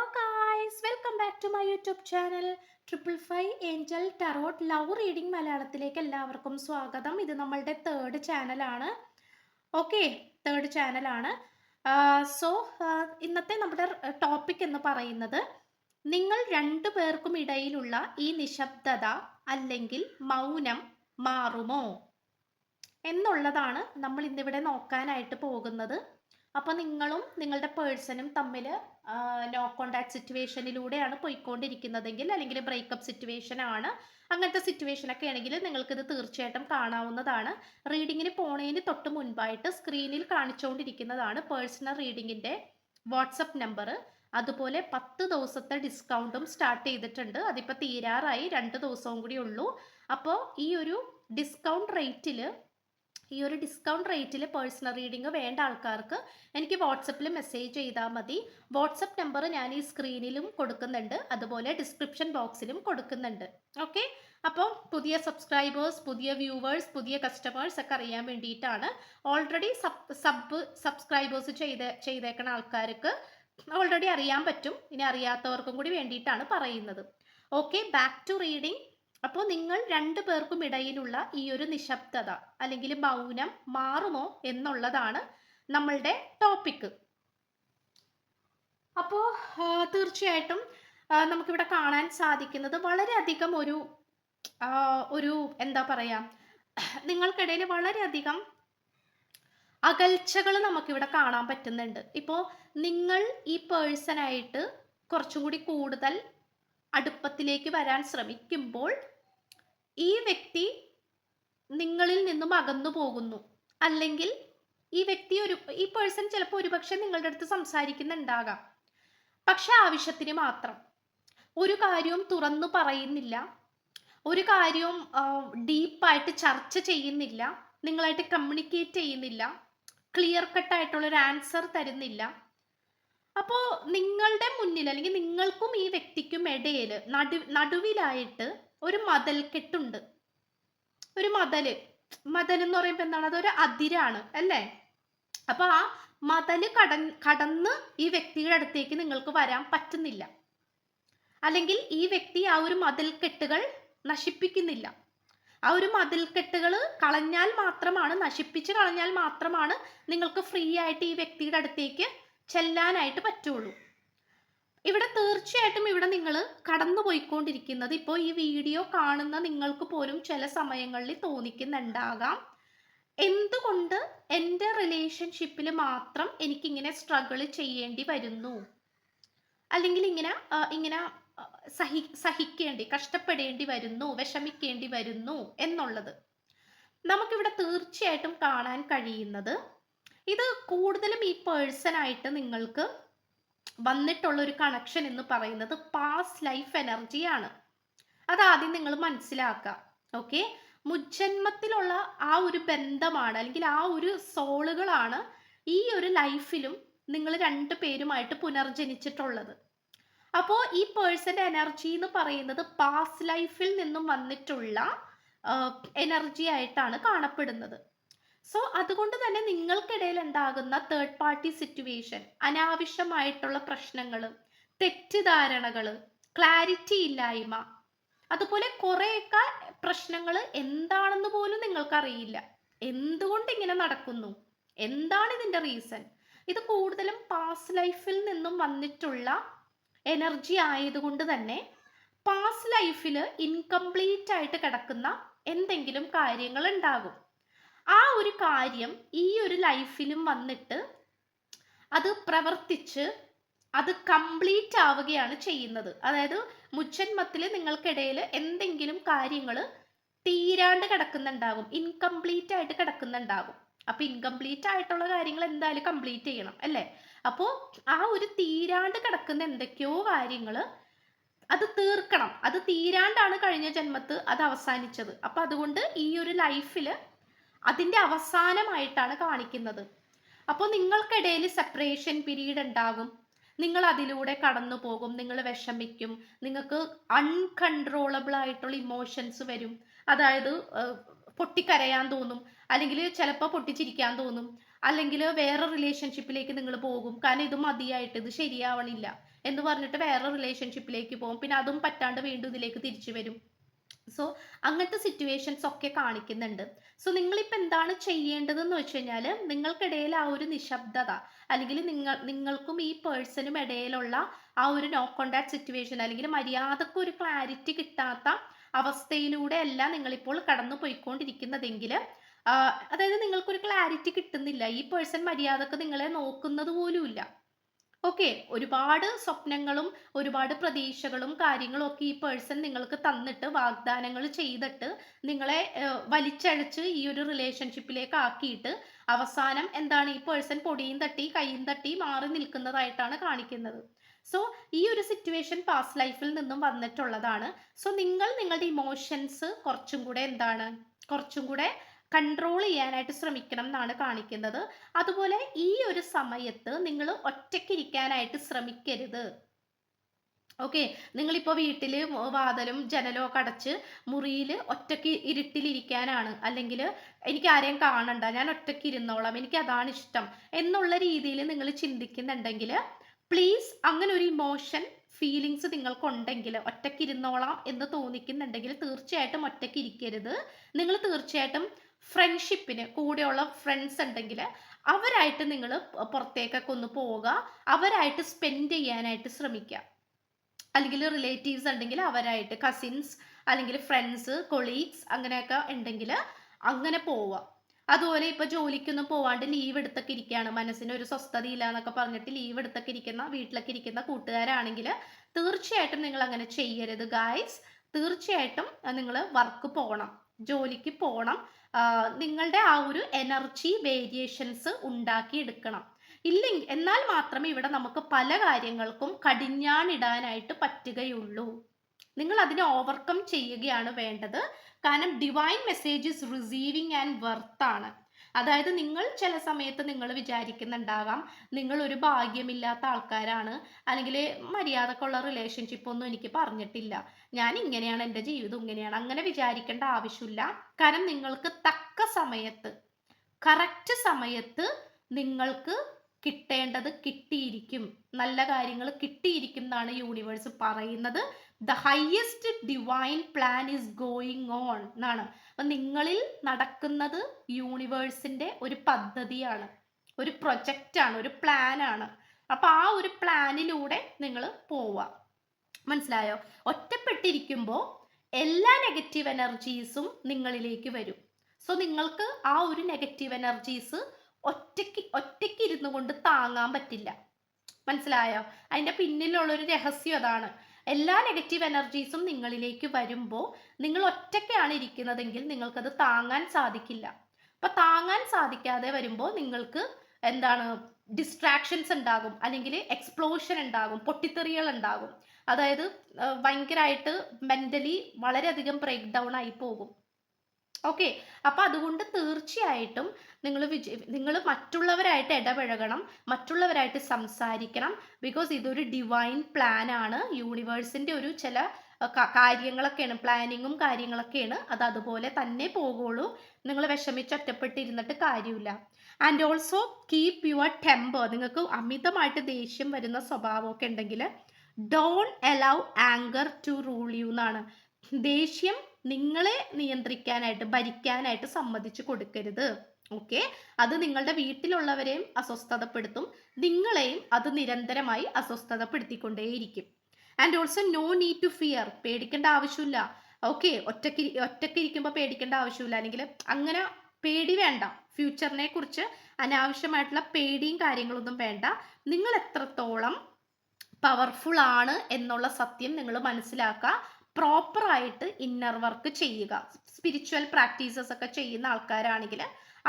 Guys, welcome back to my YouTube channel triple five angel tarot love reading മലയാളത്തിലേക്ക് എല്ലാവർക്കും സ്വാഗതം. ഇത് നമ്മളുടെ തേർഡ് ചാനലാണ്. ഓക്കെ, തേർഡ് ചാനലാണ്. സോ ഇന്നത്തെ നമ്മുടെ ടോപ്പിക് എന്ന് പറയുന്നത് നിങ്ങൾ രണ്ടു പേർക്കും ഇടയിലുള്ള ഈ നിശബ്ദത അല്ലെങ്കിൽ മൗനം മാറുമോ എന്നുള്ളതാണ് നമ്മൾ ഇന്നിവിടെ നോക്കാനായിട്ട് പോകുന്നത്. അപ്പോൾ നിങ്ങളും നിങ്ങളുടെ പേഴ്സണും തമ്മിൽ നോ കോണ്ടാക്ട് സിറ്റുവേഷനിലൂടെയാണ് പോയിക്കൊണ്ടിരിക്കുന്നതെങ്കിൽ, അല്ലെങ്കിൽ ബ്രേക്കപ്പ് സിറ്റുവേഷൻ ആണ്, അങ്ങനത്തെ സിറ്റുവേഷനൊക്കെ ആണെങ്കിൽ നിങ്ങൾക്കിത് തീർച്ചയായിട്ടും കാണാവുന്നതാണ്. റീഡിങ്ങിന് പോണതിന് തൊട്ട് മുൻപായിട്ട് സ്ക്രീനിൽ കാണിച്ചുകൊണ്ടിരിക്കുന്നതാണ് പേഴ്സണൽ റീഡിങ്ങിൻ്റെ വാട്സപ്പ് നമ്പർ. അതുപോലെ 10 ദിവസത്തെ ഡിസ്കൗണ്ടും സ്റ്റാർട്ട് ചെയ്തിട്ടുണ്ട്. അതിപ്പോൾ തീരാറായി, 2 ദിവസവും കൂടി ഉള്ളൂ. അപ്പോൾ ഈ ഒരു ഡിസ്കൗണ്ട് റേറ്റിൽ പേഴ്സണൽ റീഡിംഗ് വേണ്ട ആൾക്കാർക്ക് എനിക്ക് വാട്സപ്പിൽ മെസ്സേജ് ചെയ്താൽ മതി. വാട്സപ്പ് നമ്പർ ഞാൻ ഈ സ്ക്രീനിലും കൊടുക്കുന്നുണ്ട്, അതുപോലെ ഡിസ്ക്രിപ്ഷൻ ബോക്സിലും കൊടുക്കുന്നുണ്ട്. ഓക്കെ, അപ്പോൾ പുതിയ സബ്സ്ക്രൈബേഴ്സ്, പുതിയ വ്യൂവേഴ്സ്, പുതിയ കസ്റ്റമേഴ്സ് ഒക്കെ അറിയാൻ വേണ്ടിയിട്ടാണ്. ഓൾറെഡി സബ്സ്ക്രൈബേഴ്സ് ചെയ്തേക്കണ ആൾക്കാർക്ക് ഓൾറെഡി അറിയാൻ പറ്റും, ഇനി അറിയാത്തവർക്കും കൂടി വേണ്ടിയിട്ടാണ് പറയുന്നത്. Okay, back to reading. അപ്പോൾ നിങ്ങൾ രണ്ടു പേർക്കും ഇടയിലുള്ള ഈ ഒരു നിശബ്ദത അല്ലെങ്കിൽ മൗനം മാറുമോ എന്നുള്ളതാണ് നമ്മളുടെ ടോപ്പിക്ക്. അപ്പോൾ തീർച്ചയായിട്ടും നമുക്കിവിടെ കാണാൻ സാധിക്കുന്നത് വളരെയധികം ഒരു എന്താ പറയാ, നിങ്ങൾക്കിടയിൽ വളരെയധികം അകൽച്ചകൾ നമുക്കിവിടെ കാണാൻ പറ്റുന്നുണ്ട്. ഇപ്പോൾ നിങ്ങൾ ഈ പേഴ്സണായിട്ട് കുറച്ചും കൂടി കൂടുതൽ അടുപ്പത്തിലേക്ക് വരാൻ ശ്രമിക്കുമ്പോൾ ഈ വ്യക്തി നിങ്ങളിൽ നിന്നും അകന്നു പോകുന്നു. അല്ലെങ്കിൽ ഈ പേഴ്സൺ ചിലപ്പോൾ ഒരുപക്ഷെ നിങ്ങളുടെ അടുത്ത് സംസാരിക്കുന്നുണ്ടാകാം, പക്ഷെ ആവശ്യത്തിന് മാത്രം. ഒരു കാര്യവും തുറന്നു പറയുന്നില്ല, ഒരു കാര്യവും ഡീപ്പായിട്ട് ചർച്ച ചെയ്യുന്നില്ല, നിങ്ങളായിട്ട് കമ്മ്യൂണിക്കേറ്റ് ചെയ്യുന്നില്ല, ക്ലിയർ കട്ടായിട്ടുള്ളൊരു ആൻസർ തരുന്നില്ല. അപ്പോൾ നിങ്ങളുടെ മുന്നിൽ അല്ലെങ്കിൽ നിങ്ങൾക്കും ഈ വ്യക്തിക്കും ഇടയിൽ നടുവിലായിട്ട് ഒരു മതിൽക്കെട്ടുണ്ട്. ഒരു മതിൽ എന്ന് പറയുമ്പോൾ എന്താണ്? അതൊരു അതിരാണ് അല്ലേ? അപ്പൊ ആ മതിൽ കടന്ന് ഈ വ്യക്തിയുടെ അടുത്തേക്ക് നിങ്ങൾക്ക് വരാൻ പറ്റുന്നില്ല, അല്ലെങ്കിൽ ഈ വ്യക്തി ആ ഒരു മതിൽക്കെട്ടുകൾ നശിപ്പിക്കുന്നില്ല. ആ ഒരു മതിൽക്കെട്ടുകൾ നശിപ്പിച്ച് കളഞ്ഞാൽ മാത്രമാണ് നിങ്ങൾക്ക് ഫ്രീ ആയിട്ട് ഈ വ്യക്തിയുടെ അടുത്തേക്ക് ചെല്ലാനായിട്ട് പറ്റുള്ളൂ. ഇവിടെ തീർച്ചയായിട്ടും നിങ്ങൾ കടന്നു പോയിക്കൊണ്ടിരിക്കുന്നത്, ഇപ്പോൾ ഈ വീഡിയോ കാണുന്ന നിങ്ങൾക്ക് പോലും ചില സമയങ്ങളിൽ തോന്നിക്കുന്നുണ്ടാകാം, എന്തുകൊണ്ട് എൻ്റെ റിലേഷൻഷിപ്പിൽ മാത്രം എനിക്കിങ്ങനെ സ്ട്രഗിൾ ചെയ്യേണ്ടി വരുന്നു, അല്ലെങ്കിൽ ഇങ്ങനെ കഷ്ടപ്പെടേണ്ടി വരുന്നു, വിഷമിക്കേണ്ടി വരുന്നു എന്നുള്ളത്. നമുക്കിവിടെ തീർച്ചയായിട്ടും കാണാൻ കഴിയുന്നത്, ഇത് കൂടുതലും ഈ പേഴ്സണായിട്ട് നിങ്ങൾക്ക് വന്നിട്ടുള്ള ഒരു കണക്ഷൻ എന്ന് പറയുന്നത് പാസ്റ്റ് ലൈഫ് എനർജിയാണ്. അതാദ്യം നിങ്ങൾ മനസ്സിലാക്കുക. ഓക്കെ, മുജ്ജന്മത്തിലുള്ള ആ ഒരു ബന്ധമാണ്, അല്ലെങ്കിൽ ആ ഒരു സോളുകളാണ് ഈ ഒരു ലൈഫിലും നിങ്ങൾ രണ്ടു പേരുമായിട്ട് പുനർജനിച്ചിട്ടുള്ളത്. അപ്പോൾ ഈ പേഴ്സന്റെ എനർജി എന്ന് പറയുന്നത് പാസ്റ്റ് ലൈഫിൽ നിന്നും വന്നിട്ടുള്ള എനർജി ആയിട്ടാണ് കാണപ്പെടുന്നത്. സോ അതുകൊണ്ട് തന്നെ നിങ്ങൾക്കിടയിൽ ഉണ്ടാകുന്ന തേർഡ് പാർട്ടി സിറ്റുവേഷൻ, അനാവശ്യമായിട്ടുള്ള പ്രശ്നങ്ങൾ, തെറ്റിദ്ധാരണകൾ, ക്ലാരിറ്റി ഇല്ലായ്മ, അതുപോലെ കുറേയൊക്കെ പ്രശ്നങ്ങൾ എന്താണെന്ന് പോലും നിങ്ങൾക്കറിയില്ല. എന്തുകൊണ്ട് ഇങ്ങനെ നടക്കുന്നു, എന്താണ് ഇതിൻ്റെ റീസൺ? ഇത് കൂടുതലും പാസ്റ്റ് ലൈഫിൽ നിന്നും വന്നിട്ടുള്ള എനർജി ആയതുകൊണ്ട് തന്നെ പാസ്റ്റ് ലൈഫിൽ ഇൻകംപ്ലീറ്റ് ആയിട്ട് കിടക്കുന്ന എന്തെങ്കിലും കാര്യങ്ങൾ ഉണ്ടാകും. ആ ഒരു കാര്യം ഈ ഒരു ലൈഫിലും വന്നിട്ട് അത് പ്രവർത്തിച്ച് അത് കംപ്ലീറ്റ് ആവുകയാണ് ചെയ്യുന്നത്. അതായത് മുജ്ജന്മത്തിൽ നിങ്ങൾക്കിടയിൽ എന്തെങ്കിലും കാര്യങ്ങൾ തീരാണ്ട് കിടക്കുന്നുണ്ടാകും, ഇൻകംപ്ലീറ്റ് ആയിട്ട് കിടക്കുന്നുണ്ടാകും. അപ്പൊ ഇൻകംപ്ലീറ്റ് ആയിട്ടുള്ള കാര്യങ്ങൾ എന്തായാലും കംപ്ലീറ്റ് ചെയ്യണം അല്ലേ? അപ്പോൾ ആ ഒരു തീരാണ്ട് കിടക്കുന്ന എന്തൊക്കെയോ കാര്യങ്ങൾ അത് തീർക്കണം. അത് തീരാണ്ടാണ് കഴിഞ്ഞ ജന്മത്ത് അത് അവസാനിച്ചത്. അപ്പൊ അതുകൊണ്ട് ഈ ഒരു ലൈഫിൽ അതിൻ്റെ അവസാനമായിട്ടാണ് കാണിക്കുന്നത്. അപ്പോൾ നിങ്ങൾക്കിടയിൽ സെപ്പറേഷൻ പീരീഡ് ഉണ്ടാകും, നിങ്ങൾ അതിലൂടെ കടന്നു പോകും, നിങ്ങൾ വിഷമിക്കും, നിങ്ങൾക്ക് അൺകൺട്രോളബിൾ ആയിട്ടുള്ള ഇമോഷൻസ് വരും. അതായത് പൊട്ടിക്കരയാൻ തോന്നും, അല്ലെങ്കിൽ ചിലപ്പോൾ പൊട്ടിച്ചിരിക്കാൻ തോന്നും, അല്ലെങ്കിൽ വേറെ റിലേഷൻഷിപ്പിലേക്ക് നിങ്ങൾ പോകും. കാരണം ഇത് മതിയായിട്ട്, ഇത് ശരിയാവണില്ല, എന്ന് പറഞ്ഞിട്ട് വേറെ റിലേഷൻഷിപ്പിലേക്ക് പോകും. പിന്നെ അതും പറ്റാണ്ട് വീണ്ടും ഇതിലേക്ക് തിരിച്ചു വരും. സോ അങ്ങനത്തെ സിറ്റുവേഷൻസ് ഒക്കെ കാണിക്കുന്നുണ്ട്. സോ നിങ്ങളിപ്പോൾ എന്താണ് ചെയ്യേണ്ടതെന്ന് വെച്ച് കഴിഞ്ഞാൽ, നിങ്ങൾക്കിടയിൽ ആ ഒരു നിശബ്ദത, അല്ലെങ്കിൽ നിങ്ങൾക്കും ഈ പേഴ്സണും ഇടയിലുള്ള ആ ഒരു നോ കോണ്ടാക്ട് സിറ്റുവേഷൻ, അല്ലെങ്കിൽ മര്യാദക്ക് ഒരു ക്ലാരിറ്റി കിട്ടാത്ത അവസ്ഥയിലൂടെ അല്ല നിങ്ങളിപ്പോൾ കടന്നു പോയിക്കൊണ്ടിരിക്കുന്നതെങ്കിൽ, അതായത് നിങ്ങൾക്കൊരു ക്ലാരിറ്റി കിട്ടുന്നില്ല, ഈ പേഴ്സൺ മര്യാദക്ക് നിങ്ങളെ നോക്കുന്നത് പോലുമില്ല. ഓക്കെ, ഒരുപാട് സ്വപ്നങ്ങളും ഒരുപാട് പ്രതീക്ഷകളും കാര്യങ്ങളും ഒക്കെ ഈ പേഴ്സൺ നിങ്ങൾക്ക് തന്നിട്ട്, വാഗ്ദാനങ്ങൾ ചെയ്തിട്ട്, നിങ്ങളെ വലിച്ചഴച്ച് ഈ ഒരു റിലേഷൻഷിപ്പിലേക്ക് ആക്കിയിട്ട്, അവസാനം എന്താണ്, ഈ പേഴ്സൺ പൊടിയും തട്ടി കൈയും തട്ടി മാറി നിൽക്കുന്നതായിട്ടാണ് കാണിക്കുന്നത്. സോ ഈ ഒരു സിറ്റുവേഷൻ പാസ്റ്റ് ലൈഫിൽ നിന്നും വന്നിട്ടുള്ളതാണ്. സോ നിങ്ങളുടെ ഇമോഷൻസ് കുറച്ചും കൂടെ എന്താണ്, കുറച്ചും കൂടെ കൺട്രോൾ ചെയ്യാനായിട്ട് ശ്രമിക്കണം എന്നാണ് കാണിക്കുന്നത്. അതുപോലെ ഈ ഒരു സമയത്ത് നിങ്ങൾ ഒറ്റയ്ക്കിരിക്കാനായിട്ട് ശ്രമിക്കരുത്. ഓക്കെ, നിങ്ങളിപ്പോൾ വീട്ടിൽ വാതിലും ജനലും ഒക്കെ അടച്ച് മുറിയിൽ ഒറ്റയ്ക്ക് ഇരുട്ടിലിരിക്കാനാണ്, അല്ലെങ്കിൽ എനിക്ക് ആരെയും കാണണ്ട, ഞാൻ ഒറ്റയ്ക്ക് ഇരുന്നോളാം, എനിക്ക് അതാണ് ഇഷ്ടം എന്നുള്ള രീതിയിൽ നിങ്ങൾ ചിന്തിക്കുന്നുണ്ടെങ്കിൽ, പ്ലീസ് അങ്ങനെ ഒരു ഇമോഷൻ ഫീലിങ്സ് നിങ്ങൾക്കുണ്ടെങ്കിൽ, ഒറ്റയ്ക്ക് ഇരുന്നോളാം എന്ന് തോന്നിക്കുന്നുണ്ടെങ്കിൽ തീർച്ചയായിട്ടും ഒറ്റയ്ക്ക് ഇരിക്കരുത്. നിങ്ങൾ തീർച്ചയായിട്ടും ഫ്രണ്ട്ഷിപ്പിന് കൂടെയുള്ള ഫ്രണ്ട്സ് ഉണ്ടെങ്കിൽ അവരായിട്ട് നിങ്ങൾ പുറത്തേക്കൊക്കെ ഒന്ന് പോവുക, അവരായിട്ട് സ്പെൻഡ് ചെയ്യാനായിട്ട് ശ്രമിക്കുക. അല്ലെങ്കിൽ റിലേറ്റീവ്സ് ഉണ്ടെങ്കിൽ അവരായിട്ട്, കസിൻസ് അല്ലെങ്കിൽ ഫ്രണ്ട്സ് കൊളീഗ്സ് അങ്ങനെയൊക്കെ ഉണ്ടെങ്കിൽ അങ്ങനെ പോവുക. അതുപോലെ ഇപ്പൊ ജോലിക്കൊന്നും പോവാണ്ട് ലീവ് എടുത്തൊക്കെ ഇരിക്കുകയാണ്, മനസ്സിന് ഒരു സ്വസ്ഥത ഇല്ല എന്നൊക്കെ പറഞ്ഞിട്ട് ലീവ് എടുത്തൊക്കെ ഇരിക്കുന്ന, വീട്ടിലൊക്കെ ഇരിക്കുന്ന കൂട്ടുകാരാണെങ്കിൽ തീർച്ചയായിട്ടും നിങ്ങൾ അങ്ങനെ ചെയ്യരുത് ഗായ്സ്. തീർച്ചയായിട്ടും നിങ്ങൾ വർക്ക് പോകണം, ജോലിക്ക് പോകണം. നിങ്ങളുടെ ആ ഒരു എനർജി വേരിയേഷൻസ് ഉണ്ടാക്കിയെടുക്കണം. ഇല്ലെങ്കിൽ എന്നാൽ മാത്രമേ ഇവിടെ നമുക്ക് പല കാര്യങ്ങൾക്കും കടിഞ്ഞാണിടാനായിട്ട് പറ്റുകയുള്ളൂ. നിങ്ങൾ അതിനെ ഓവർകം ചെയ്യുകയാണ് വേണ്ടത്. കാരണം divine message is receiving and worth ആണ്. അതായത് നിങ്ങൾ ചില സമയത്ത് നിങ്ങൾ വിചാരിക്കുന്നുണ്ടാകാം, നിങ്ങൾ ഒരു ഭാഗ്യമില്ലാത്ത ആൾക്കാരാണ്, അല്ലെങ്കിൽ മര്യാദക്കുള്ള റിലേഷൻഷിപ്പ് ഒന്നും എനിക്ക് പറഞ്ഞിട്ടില്ല, ഞാൻ ഇങ്ങനെയാണ്, എൻ്റെ ജീവിതം ഇങ്ങനെയാണ്, അങ്ങനെ വിചാരിക്കേണ്ട ആവശ്യമില്ല. കാരണം നിങ്ങൾക്ക് തക്ക സമയത്ത്, കറക്റ്റ് സമയത്ത് നിങ്ങൾക്ക് കിട്ടേണ്ടത് കിട്ടിയിരിക്കും, നല്ല കാര്യങ്ങൾ കിട്ടിയിരിക്കും എന്നാണ് യൂണിവേഴ്സ് പറയുന്നത്. The highest divine plan is going on എന്നാണ്. അപ്പം നിങ്ങളിൽ നടക്കുന്നത് യൂണിവേഴ്സിന്റെ ഒരു പദ്ധതിയാണ്, ഒരു പ്രൊജക്റ്റാണ്, ഒരു പ്ലാനാണ്. അപ്പം ആ ഒരു പ്ലാനിലൂടെ നിങ്ങൾ പോവുക. മനസ്സിലായോ? ഒറ്റപ്പെട്ടിരിക്കുമ്പോൾ എല്ലാ നെഗറ്റീവ് എനർജീസും നിങ്ങളിലേക്ക് വരും. സോ നിങ്ങൾക്ക് ആ ഒരു നെഗറ്റീവ് എനർജീസ് ഒറ്റയ്ക്ക് ഇരുന്നു കൊണ്ട് താങ്ങാൻ പറ്റില്ല. മനസ്സിലായോ? അതിൻ്റെ പിന്നിലുള്ളൊരു രഹസ്യം അതാണ്. എല്ലാ നെഗറ്റീവ് എനർജീസും നിങ്ങളിലേക്ക് വരുമ്പോൾ നിങ്ങൾ ഒറ്റയ്ക്കാണ് ഇരിക്കുന്നതെങ്കിൽ നിങ്ങൾക്കത് താങ്ങാൻ സാധിക്കില്ല. അപ്പൊ താങ്ങാൻ സാധിക്കാതെ വരുമ്പോൾ നിങ്ങൾക്ക് എന്താണ്, ഡിസ്ട്രാക്ഷൻസ് ഉണ്ടാകും, അല്ലെങ്കിൽ എക്സ്പ്ലോഷൻ ഉണ്ടാകും, പൊട്ടിത്തെറികൾ ഉണ്ടാകും. അതായത് ഭയങ്കരമായിട്ട് മെന്റലി വളരെയധികം ബ്രേക്ക് ഡൗൺ ആയി പോകും. ഓക്കെ, അപ്പൊ അതുകൊണ്ട് തീർച്ചയായിട്ടും നിങ്ങൾ മറ്റുള്ളവരായിട്ട് ഇടപഴകണം, മറ്റുള്ളവരായിട്ട് സംസാരിക്കണം. ബിക്കോസ് ഇതൊരു ഡിവൈൻ പ്ലാൻ ആണ്, യൂണിവേഴ്സിന്റെ ഒരു ചില കാര്യങ്ങളൊക്കെയാണ്, പ്ലാനിങ്ങും കാര്യങ്ങളൊക്കെയാണ്. അത് അതുപോലെ തന്നെ പോകുള്ളൂ. നിങ്ങൾ വിഷമിച്ച് ഒറ്റപ്പെട്ടിരുന്നിട്ട് കാര്യമില്ല. And also keep your temper. നിങ്ങൾക്ക് അമിതമായിട്ട് ദേഷ്യം വരുന്ന സ്വഭാവമൊക്കെ ഉണ്ടെങ്കിൽ don't allow anger to rule you എന്നാണ്. ദേഷ്യം നിങ്ങളെ നിയന്ത്രിക്കാനായിട്ട്, ഭരിക്കാനായിട്ട് സമ്മതിച്ചു കൊടുക്കരുത്. ഓക്കെ, അത് നിങ്ങളുടെ വീട്ടിലുള്ളവരെയും അസ്വസ്ഥതപ്പെടുത്തും, നിങ്ങളെയും അത് നിരന്തരമായി അസ്വസ്ഥതപ്പെടുത്തിക്കൊണ്ടേയിരിക്കും. And also no need to fear. പേടിക്കേണ്ട ആവശ്യമില്ല. ഓക്കെ, ഒറ്റയ്ക്ക് ഇരിക്കുമ്പോൾ പേടിക്കേണ്ട ആവശ്യമില്ല, അല്ലെങ്കിൽ അങ്ങനെ പേടി വേണ്ട. ഫ്യൂച്ചറിനെ കുറിച്ച് അനാവശ്യമായിട്ടുള്ള പേടിയും കാര്യങ്ങളൊന്നും വേണ്ട. നിങ്ങൾ എത്രത്തോളം പവർഫുൾ ആണ് എന്നുള്ള സത്യം നിങ്ങൾ മനസ്സിലാക്കുക. പ്രോപ്പറായിട്ട് ഇന്നർ വർക്ക് ചെയ്യുക. സ്പിരിച്വൽ പ്രാക്ടീസസ് ഒക്കെ ചെയ്യുന്ന ആൾക്കാരാണെങ്കിൽ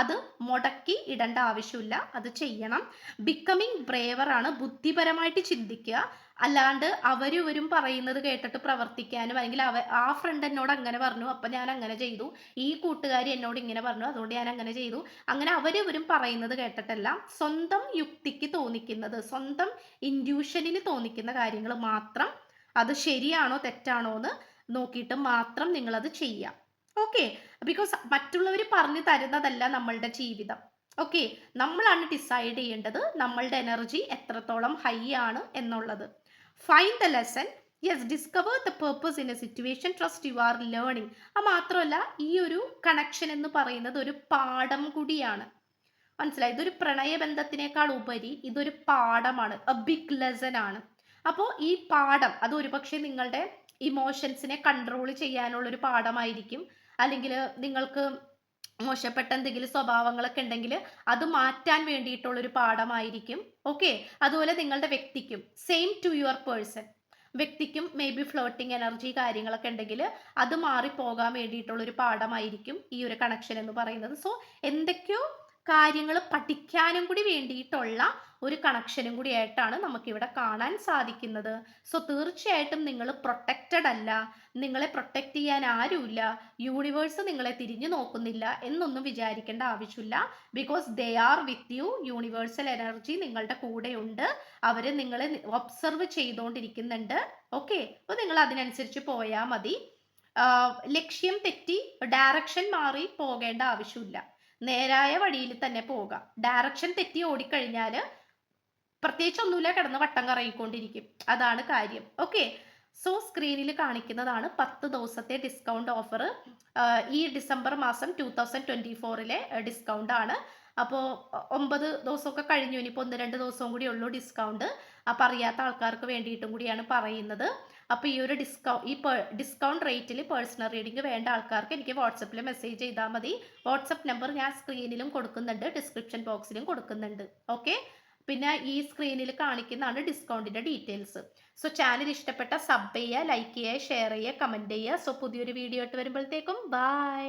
അത് മുടക്കി ഇടേണ്ട ആവശ്യമില്ല, അത് ചെയ്യണം. ബിക്കമിങ് ബ്രേവർ ആണ്, ബുദ്ധിപരമായിട്ട് ചിന്തിക്കുക. അല്ലാണ്ട് അവരും പറയുന്നത് കേട്ടിട്ട് പ്രവർത്തിക്കാനും, അല്ലെങ്കിൽ ആ ഫ്രണ്ട് എന്നോട് അങ്ങനെ പറഞ്ഞു അപ്പൊ ഞാൻ അങ്ങനെ ചെയ്തു, ഈ കൂട്ടുകാരി എന്നോട് ഇങ്ങനെ പറഞ്ഞു അതുകൊണ്ട് ഞാൻ അങ്ങനെ ചെയ്തു, അങ്ങനെ അവരും പറയുന്നത് കേട്ടിട്ടല്ല, സ്വന്തം യുക്തിക്ക് തോന്നിക്കുന്നത്, സ്വന്തം ഇൻഡ്യൂഷനിൽ തോന്നിക്കുന്ന കാര്യങ്ങൾ മാത്രം, അത് ശരിയാണോ തെറ്റാണോ എന്ന് നോക്കിയിട്ട് മാത്രം നിങ്ങളത് ചെയ്യാം. ഓക്കെ, ബിക്കോസ് മറ്റുള്ളവർ പറഞ്ഞു തരുന്നതല്ല നമ്മളുടെ ജീവിതം. ഓക്കെ, നമ്മളാണ് ഡിസൈഡ് ചെയ്യേണ്ടത് നമ്മളുടെ എനർജി എത്രത്തോളം ഹൈ ആണ് എന്നുള്ളത്. Find the lesson, yes, discover the purpose in A situation, trust you are learning. അത് മാത്രമല്ല, ഈ ഒരു കണക്ഷൻ എന്ന് പറയുന്നത് ഒരു പാഠം കൂടിയാണ്. മനസ്സിലായി? ഇതൊരു പ്രണയബന്ധത്തിനേക്കാൾ ഉപരി ഇതൊരു പാഠമാണ്, എ ബിഗ് ലെസൺ ആണ്. അപ്പോൾ ഈ പാഠം അത് ഒരുപക്ഷെ നിങ്ങളുടെ ഇമോഷൻസിനെ കൺട്രോൾ ചെയ്യാനുള്ള ഒരു പാഠമായിരിക്കും. അല്ലെങ്കിൽ നിങ്ങൾക്ക് മോശപ്പെട്ട എന്തെങ്കിലും സ്വഭാവങ്ങളൊക്കെ ഉണ്ടെങ്കിൽ അത് മാറ്റാൻ വേണ്ടിയിട്ടുള്ള ഒരു പാഠമായിരിക്കും. ഓക്കെ. അതുപോലെ നിങ്ങളുടെ വ്യക്തിക്കും സെയിം ടു യുവർ പേഴ്സൺ, വ്യക്തിക്കും മേ ബി ഫ്ലോട്ടിങ് എനർജി കാര്യങ്ങളൊക്കെ ഉണ്ടെങ്കിൽ അത് മാറിപ്പോകാൻ വേണ്ടിയിട്ടുള്ള ഒരു പാഠമായിരിക്കും ഈ ഒരു കണക്ഷൻ എന്ന് പറയുന്നത്. സോ എന്തൊക്കെയോ കാര്യങ്ങൾ പഠിക്കാനും കൂടി വേണ്ടിയിട്ടുള്ള ഒരു കണക്ഷനും കൂടി ആയിട്ടാണ് നമുക്കിവിടെ കാണാൻ സാധിക്കുന്നത്. സോ തീർച്ചയായിട്ടും നിങ്ങൾ പ്രൊട്ടക്റ്റഡ് അല്ല, നിങ്ങളെ പ്രൊട്ടക്റ്റ് ചെയ്യാൻ ആരുമില്ല, യൂണിവേഴ്സ് നിങ്ങളെ തിരിഞ്ഞു നോക്കുന്നില്ല എന്നൊന്നും വിചാരിക്കേണ്ട ആവശ്യമില്ല. Because they are with you. Universal energy നിങ്ങളുടെ കൂടെയുണ്ട്, അവർ നിങ്ങളെ ഒബ്സർവ് ചെയ്തുകൊണ്ടിരിക്കുന്നുണ്ട്. ഓക്കെ. അപ്പോൾ നിങ്ങൾ അതിനനുസരിച്ച് പോയാൽ മതി. ലക്ഷ്യം തെറ്റി ഡയറക്ഷൻ മാറി പോകേണ്ട ആവശ്യമില്ല. നേരായ വഴിയിൽ തന്നെ പോകാം. ഡയറക്ഷൻ തെറ്റി ഓടിക്കഴിഞ്ഞാൽ പ്രത്യേകിച്ച് ഒന്നുമില്ല, കിടന്ന് വട്ടം കറങ്ങിക്കൊണ്ടിരിക്കും. അതാണ് കാര്യം. ഓക്കെ. സോ സ്ക്രീനിൽ കാണിക്കുന്നതാണ് 10 ദിവസത്തെ ഡിസ്കൗണ്ട് ഓഫർ. ഈ ഡിസംബർ മാസം 2024 ഡിസ്കൗണ്ട് ആണ്. അപ്പോൾ 9 ദിവസമൊക്കെ കഴിഞ്ഞു, ഇനിയിപ്പോൾ 1-2 ദിവസവും കൂടി ഉള്ളൂ ഡിസ്കൗണ്ട്. അപ്പോൾ അറിയാത്ത ആൾക്കാർക്ക് വേണ്ടിയിട്ടും കൂടിയാണ് പറയുന്നത്. അപ്പോൾ ഈ ഒരു ഡിസ്കൗണ്ട് റേറ്റിൽ പേഴ്സണൽ റീഡിംഗ് വേണ്ട ആൾക്കാർക്ക് എനിക്ക് വാട്സപ്പിൽ മെസ്സേജ് ചെയ്താൽ മതി. വാട്സപ്പ് നമ്പർ ഞാൻ സ്ക്രീനിലും കൊടുക്കുന്നുണ്ട്, ഡിസ്ക്രിപ്ഷൻ ബോക്സിലും കൊടുക്കുന്നുണ്ട്. ഓക്കെ. പിന്നെ ഈ സ്ക്രീനിൽ കാണിക്കുന്നതാണ് ഡിസ്കൗണ്ടിന്റെ ഡീറ്റെയിൽസ്. സോ ചാനൽ ഇഷ്ടപ്പെട്ട സബ് ചെയ്യുക, ലൈക്ക് ചെയ്യുക, ഷെയർ ചെയ്യുക, കമന്റ് ചെയ്യുക. സോ പുതിയൊരു വീഡിയോ ആയിട്ട് വരുമ്പോഴത്തേക്കും ബൈ.